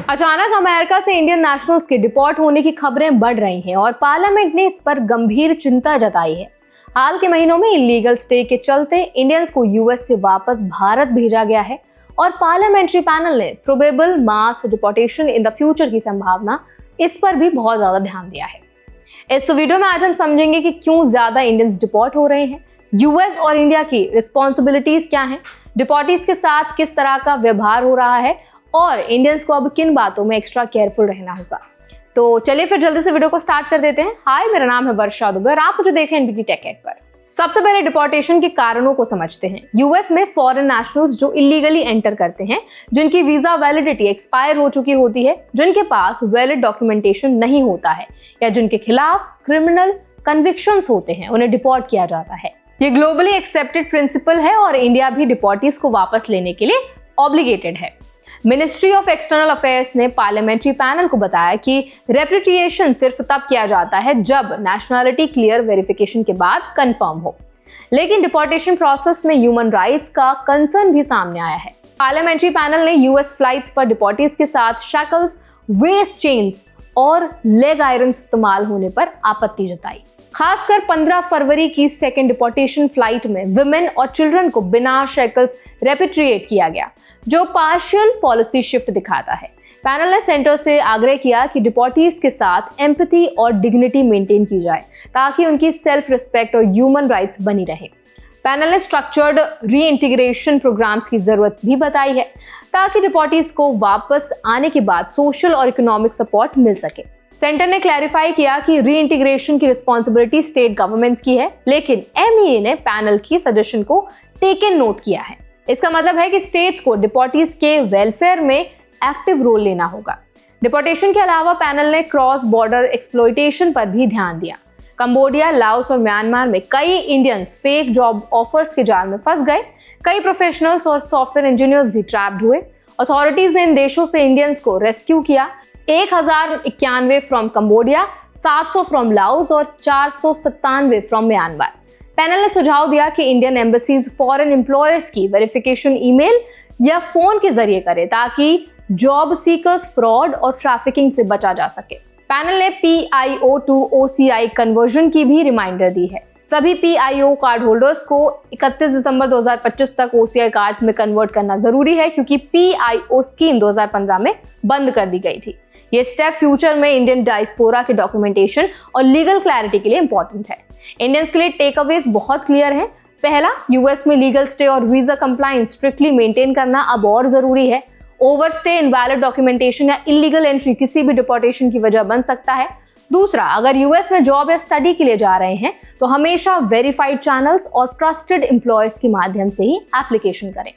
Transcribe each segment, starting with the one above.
अचानक अमेरिका से Indian nationals के डिपोर्ट होने की खबरें बढ़ रही हैं और पार्लियामेंट ने इस पर गंभीर चिंता जताई है। हाल के महीनों में इलीगल स्टे के चलते इंडियंस को यूएस से वापस भारत भेजा गया है और पार्लियामेंट्री पैनल ने probable mass deportation in the future की संभावना, इस पर भी बहुत ज्यादा ध्यान दिया है। इस वीडियो में आज हम समझेंगे कि क्यों ज्यादा इंडियंस डिपोर्ट हो रहे हैं, यूएस और इंडिया की रिस्पॉन्सिबिलिटीज क्या हैं, डिपोर्टीज के साथ किस तरह का व्यवहार हो रहा है और इंडियंस को अब किन बातों में एक्स्ट्रा केयरफुल रहना होगा। तो चलिए फिर जल्दी से वीडियो को स्टार्ट कर देते हैं। हाय, मेरा नाम है वर्षा दुबे और आप मुझे देखें एनबीटी टेक एड पर। सबसे पहले डिपोर्टेशन के कारणों को समझते हैं। यूएस में फॉरेन नेशनल्स जो इलीगली एंटर करते हैं, जिनकी वीजा वैलिडिटी एक्सपायर हो चुकी होती है, जिनके पास वैलिड डॉक्यूमेंटेशन नहीं होता है या जिनके खिलाफ क्रिमिनल कन्विक्शंस होते हैं, उन्हें डिपोर्ट किया जाता है। ये ग्लोबली एक्सेप्टेड प्रिंसिपल है और इंडिया भी डिपोर्टीज को वापस लेने के लिए ऑब्लिगेटेड है। मिनिस्ट्री ऑफ एक्सटर्नल अफेयर्स ने पार्लियामेंट्री पैनल को बताया कि रेपेट्रिएशन सिर्फ तब किया जाता है जब नेशनैलिटी क्लियर वेरिफिकेशन के बाद कंफर्म हो, लेकिन डिपोर्टेशन प्रोसेस में ह्यूमन राइट्स का कंसर्न भी सामने आया है। पार्लियामेंट्री पैनल ने यूएस फ्लाइट्स पर डिपोर्टीज के साथ शैकल्स, वेस्ट चेन्स और लेग आयरन इस्तेमाल होने पर आपत्ति जताई। खासकर 15 फरवरी की सेकेंड डिपोर्टेशन फ्लाइट में विमेन और चिल्ड्रन को बिना शैकल्स रेपेट्रिएट किया गया, जो पार्शियल पॉलिसी शिफ्ट दिखाता है। पैनल ने सेंटर से आग्रह किया कि डिपोर्टीज के साथ एम्पैथी और डिग्निटी मेंटेन की जाए ताकि उनकी सेल्फ रिस्पेक्ट और ह्यूमन राइट्स बनी रहे। पैनल ने स्ट्रक्चर्ड रीइंटीग्रेशन प्रोग्राम्स की जरूरत भी बताई है ताकि डिपोर्टीज को वापस आने के बाद सोशल और इकोनॉमिक सपोर्ट मिल सके। सेंटर ने क्लैरिफाई किया कि रीइंटीग्रेशन की रिस्पॉन्सिबिलिटी स्टेट गवर्नमेंट्स की है, लेकिन एमईए ने पैनल की सजेशन को टेकन नोट किया है। इसका मतलब है कि स्टेट्स को डिपोर्टीज के वेलफेयर में एक्टिव रोल लेना होगा। डिपोर्टेशन के अलावा पैनल ने क्रॉस बॉर्डर एक्सप्लॉयटेशन पर भी ध्यान दिया। कंबोडिया, लाओस और म्यांमार में कई इंडियंस फेक जॉब ऑफर्स के जाल में फंस गए। कई प्रोफेशनल्स और सॉफ्टवेयर इंजीनियर्स भी ट्रैप्ड हुए। अथॉरिटीज ने इन देशों से इंडियंस को रेस्क्यू किया। 1091 फ्रॉम कंबोडिया, 700 फ्रॉम लाओस और 497 फ्रॉम म्यांमार। पैनल ने सुझाव दिया कि इंडियन एम्बेसीज फॉरेन एम्प्लॉयर्स की वेरिफिकेशन ईमेल या फोन के जरिए करे ताकि जॉब सीकर्स फ्रॉड और ट्रैफिकिंग से बचा जा सके। पैनल ने PIO to OCI कन्वर्जन की भी रिमाइंडर दी है। सभी PIO कार्ड होल्डर्स को 31 दिसंबर 2025 तक OCI कार्ड्स में कन्वर्ट करना जरूरी है, क्योंकि PIO स्कीम 2015 में बंद कर दी गई थी। ये स्टेप फ्यूचर में इंडियन डायस्पोरा के डॉक्यूमेंटेशन और लीगल क्लैरिटी के लिए इंपॉर्टेंट है। इंडियंस के लिए टेकअवेज बहुत क्लियर है। पहला, यूएस में लीगल स्टे और वीजा कंप्लायंस स्ट्रिक्टली मेंटेन करना अब और जरूरी है। ओवरस्टे, इनवैलिड डॉक्यूमेंटेशन या इलीगल एंट्री किसी भी डिपोर्टेशन की वजह बन सकता है। दूसरा, अगर यूएस में जॉब या स्टडी के लिए जा रहे हैं तो हमेशा वेरीफाइड चैनल्स और ट्रस्टेड एम्प्लॉयर्स के माध्यम से ही एप्लीकेशन करें।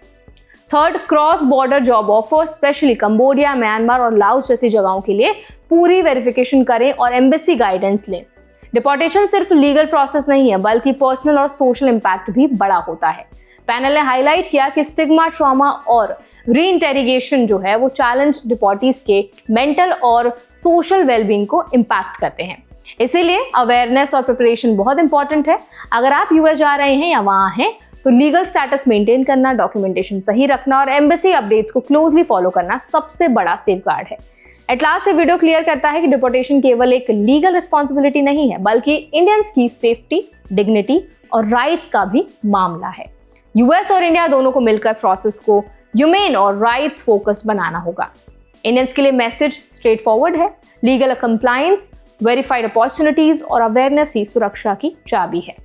Third, cross border job offer specially Cambodia, Myanmar और लाओस जैसी जगहों के लिए पूरी वेरिफिकेशन करें और एम्बेसी गाइडेंस लें। डिपोर्टेशन सिर्फ लीगल प्रोसेस नहीं है, बल्कि पर्सनल और सोशल इंपैक्ट भी बड़ा होता है। पैनल ने हाईलाइट किया कि स्टिग्मा, ट्रॉमा और रीइंटेरोगेशन जो है वो चैलेंज डिपोर्टीज के मेंटल और सोशल वेलबींग को इम्पैक्ट करते हैं। इसीलिए अवेयरनेस और प्रिपरेशन बहुत इंपॉर्टेंट है। अगर आप यूएस जा रहे हैं या वहां हैं तो लीगल स्टेटस मेंटेन करना, डॉक्यूमेंटेशन सही रखना और एम्बेसी अपडेट्स को क्लोजली फॉलो करना सबसे बड़ा सेफगार्ड है। एट लास्ट ये वीडियो क्लियर करता है कि डिपोर्टेशन केवल एक लीगल रिस्पॉन्सिबिलिटी नहीं है, बल्कि इंडियंस की सेफ्टी, डिग्निटी और राइट्स का भी मामला है। यूएस और इंडिया दोनों को मिलकर प्रोसेस को ह्यूमेन और राइट्स फोकस बनाना होगा। इंडियंस के लिए मैसेज स्ट्रेट फॉरवर्ड है। लीगल कंप्लायंस, वेरीफाइड अपॉर्चुनिटीज और अवेयरनेस ही सुरक्षा की चाबी है।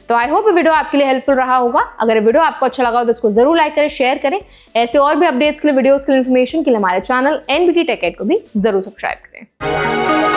तो आई होप ये वीडियो आपके लिए हेल्पफुल रहा होगा। अगर ये वीडियो आपको अच्छा लगा हो तो इसको जरूर लाइक करें, शेयर करें। ऐसे और भी अपडेट्स के लिए, वीडियोस के लिए, इन्फॉर्मेशन के लिए हमारे चैनल एनबीटी टेक एड को भी जरूर सब्सक्राइब करें।